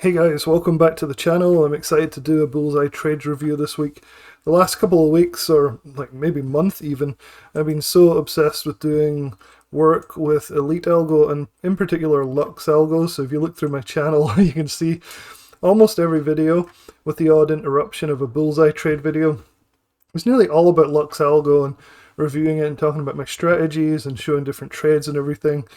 Hey guys, welcome back to the channel. I'm excited to do a Bullseye trades review this week. The last couple of weeks, or like maybe month even, I've been so obsessed with doing work with Elite Algo and in particular Lux Algo. So if you look through my channel, you can see almost every video, with the odd interruption of a Bullseye trade video, it's nearly all about Lux Algo and reviewing it and talking about my strategies and showing different trades and everything.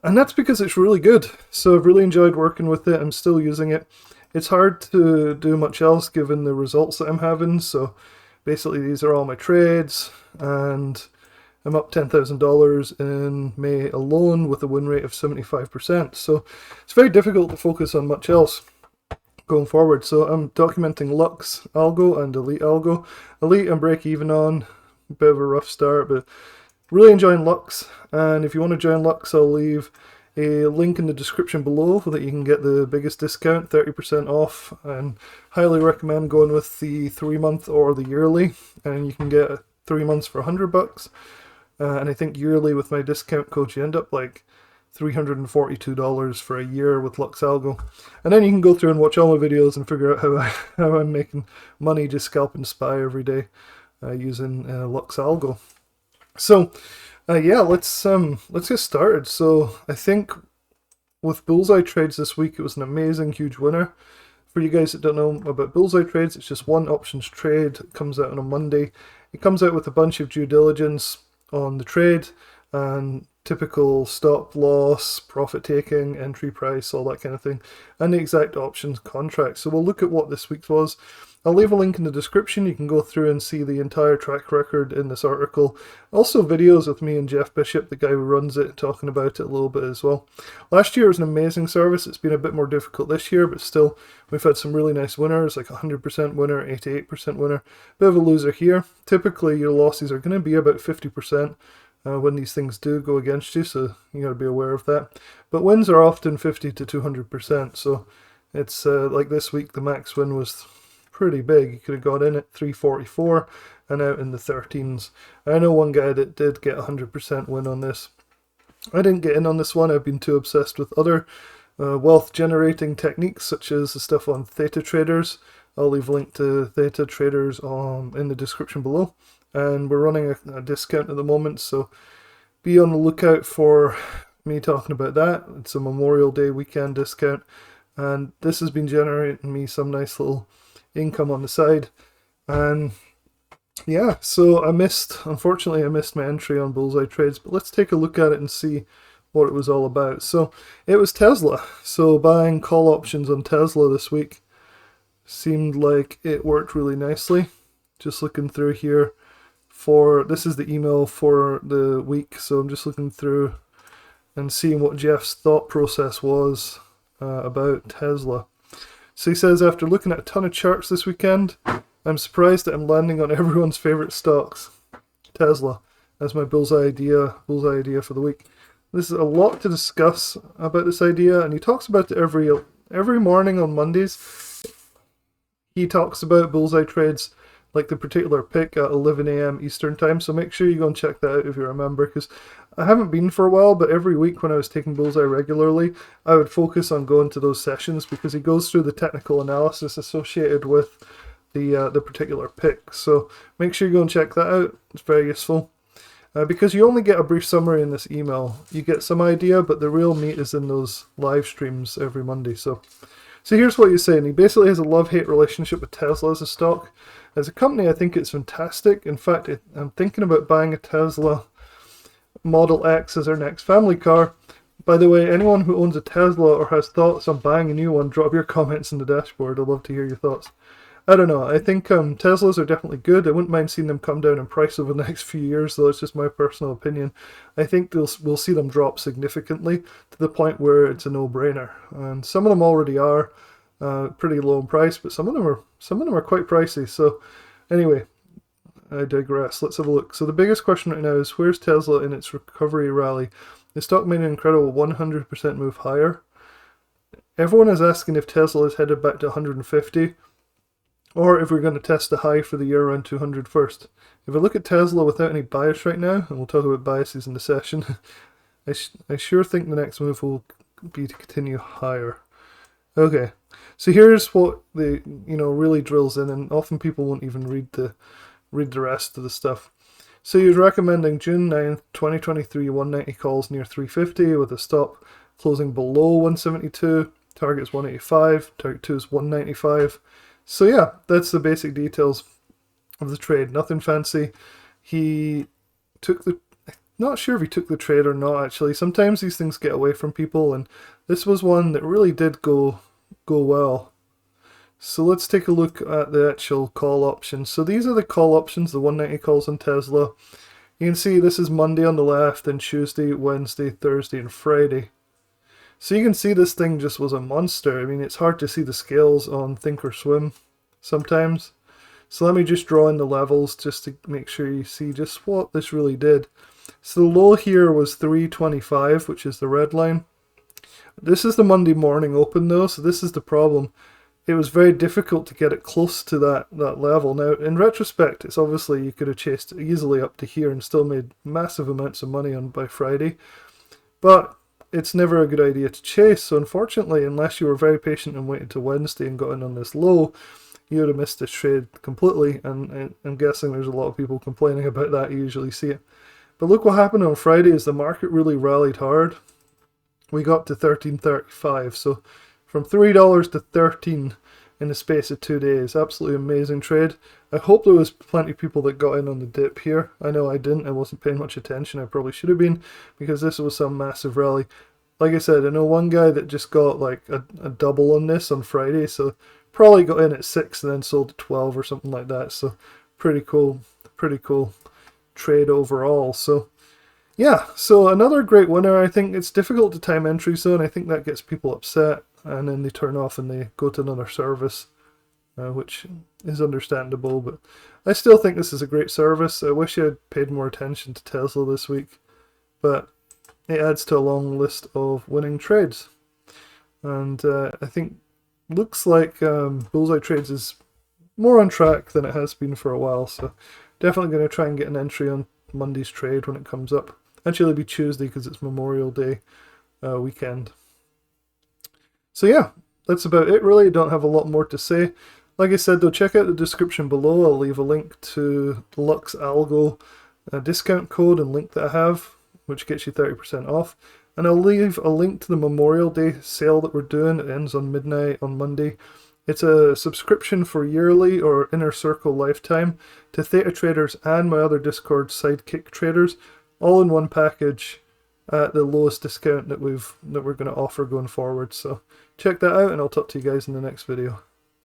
And that's because it's really good. So I've really enjoyed working with it. I'm still using it. It's hard to do much else given the results that I'm having. So basically these are all my trades, and I'm up $10,000 in May alone with a win rate of 75%. So it's very difficult to focus on much else going forward. So I'm documenting Lux Algo and Elite Algo. Elite I'm break even on, a bit of a rough start, but really enjoying Lux. And if you want to join Lux, I'll leave a link in the description below so that you can get the biggest discount, 30% off, and highly recommend going with the 3-month or the yearly, and you can get 3 months for $100, and I think yearly with my discount code you end up like $342 for a year with Lux Algo. And then you can go through and watch all my videos and figure out how I'm making money just scalping SPY every day using Lux Algo. So yeah, let's get started. So I think with Bullseye trades this week, it was an amazing, huge winner. For you guys that don't know about Bullseye trades, it's just one options trade. It comes out on a Monday. It comes out with a bunch of due diligence on the trade and typical stop loss, profit taking, entry price, all that kind of thing, and the exact options contract. So we'll look at what this week's was. I'll leave a link in the description. You can go through and see the entire track record in this article. Also videos with me and Jeff Bishop, the guy who runs it, talking about it a little bit as well. Last year was an amazing service. It's been a bit more difficult this year, but still we've had some really nice winners, like 100% winner, 88% winner. Bit of a loser here. Typically your losses are going to be about 50%. When these things do go against you, so you got to be aware of that. But wins are often 50 to 200%, so it's like this week the max win was pretty big. You could have got in at 344 and out in the 13s. I know one guy that did get 100% win on this. I didn't get in on this one. I've been too obsessed with other wealth generating techniques, such as the stuff on Theta Traders. I'll leave a link to Theta Traders in the description below. And we're running a discount at the moment, so be on the lookout for me talking about that. It's a Memorial Day weekend discount, and this has been generating me some nice little income on the side. And yeah, so unfortunately I missed my entry on Bullseye trades, but let's take a look at it and see what it was all about. So it was Tesla. So buying call options on Tesla this week seemed like it worked really nicely. Just looking through here. This is the email for the week, so I'm just looking through and seeing what Jeff's thought process was about Tesla. So he says, after looking at a ton of charts this weekend, I'm surprised that I'm landing on everyone's favorite stocks, Tesla, as my bullseye idea for the week. This is a lot to discuss about this idea, and he talks about it every morning on Mondays. He talks about bullseye trades, like the particular pick at 11 AM Eastern time, so make sure you go and check that out if you remember, because I haven't been for a while, but every week when I was taking Bullseye regularly, I would focus on going to those sessions because he goes through the technical analysis associated with the particular pick. So make sure you go and check that out. It's very useful. Because you only get a brief summary in this email. You get some idea, but the real meat is in those live streams every Monday. So here's what he's saying. He basically has a love-hate relationship with Tesla as a stock. As a company, I think it's fantastic. In fact, I'm thinking about buying a Tesla Model X as our next family car. By the way, anyone who owns a Tesla or has thoughts on buying a new one, drop your comments in the dashboard. I'd love to hear your thoughts. I don't know. I think Teslas are definitely good. I wouldn't mind seeing them come down in price over the next few years, though it's just my personal opinion. I think we'll see them drop significantly to the point where it's a no-brainer. And some of them already are pretty low in price, but some of them are quite pricey. So anyway, I digress. Let's have a look. So the biggest question right now is, where's Tesla in its recovery rally? The stock made an incredible 100% move higher. Everyone is asking if Tesla is headed back to 150, or if we're going to test the high for the year around 200 first. If I look at Tesla without any bias right now, and we'll talk about biases in the session, I sure think the next move will be to continue higher. Okay, So here's what the really drills in, and often people won't even read the rest of the stuff. So he was recommending June 9th, 2023, 190 calls near 350 with a stop closing below 172. Target's 185. Target 2 is 195. So yeah, that's the basic details of the trade. Nothing fancy. He took the... Not sure if he took the trade or not, actually. Sometimes these things get away from people, and this was one that really did go well. So let's take a look at the actual call options. So these are the call options, the 190 calls on Tesla. You can see this is Monday on the left, and Tuesday, Wednesday, Thursday, and Friday. So you can see this thing just was a monster. I mean, it's hard to see the scales on Thinkorswim sometimes. So let me just draw in the levels just to make sure you see just what this really did. So the low here was 325, which is the red line. This is the Monday morning open though, so this is the problem. It was very difficult to get it close to that level. Now, in retrospect, it's obviously you could have chased easily up to here and still made massive amounts of money on by Friday. But it's never a good idea to chase, so unfortunately, unless you were very patient and waited till Wednesday and got in on this low, you would have missed this trade completely, and I'm guessing there's a lot of people complaining about that. You usually see it. But look what happened on Friday is the market really rallied hard. We got to 13.35, so from $3 to 13 in the space of 2 days. Absolutely amazing trade. I hope there was plenty of people that got in on the dip here. I know I didn't. I wasn't paying much attention. I probably should have been, because this was some massive rally. Like I said, I know one guy that just got like a double on this on Friday, so probably got in at 6 and then sold at 12 or something like that. So pretty cool trade overall. So yeah, so another great winner. I think it's difficult to time entry zone. I think that gets people upset, and then they turn off and they go to another service, which is understandable. But I still think this is a great service. I wish I had paid more attention to Tesla this week, but it adds to a long list of winning trades. And I think looks like Bullseye Trades is more on track than it has been for a while. So definitely going to try and get an entry on Monday's trade when it comes up. Actually, it'll be Tuesday because it's Memorial Day weekend. So yeah, that's about it really. I don't have a lot more to say. Like I said though, check out the description below. I'll leave a link to the Lux Algo discount code and link that I have, which gets you 30% off. And I'll leave a link to the Memorial Day sale that we're doing. It ends on midnight on Monday. It's a subscription for yearly or Inner Circle lifetime to Theta traders and my other Discord sidekick traders, all in one package at the lowest discount that we're going to offer going forward. So check that out, and I'll talk to you guys in the next video.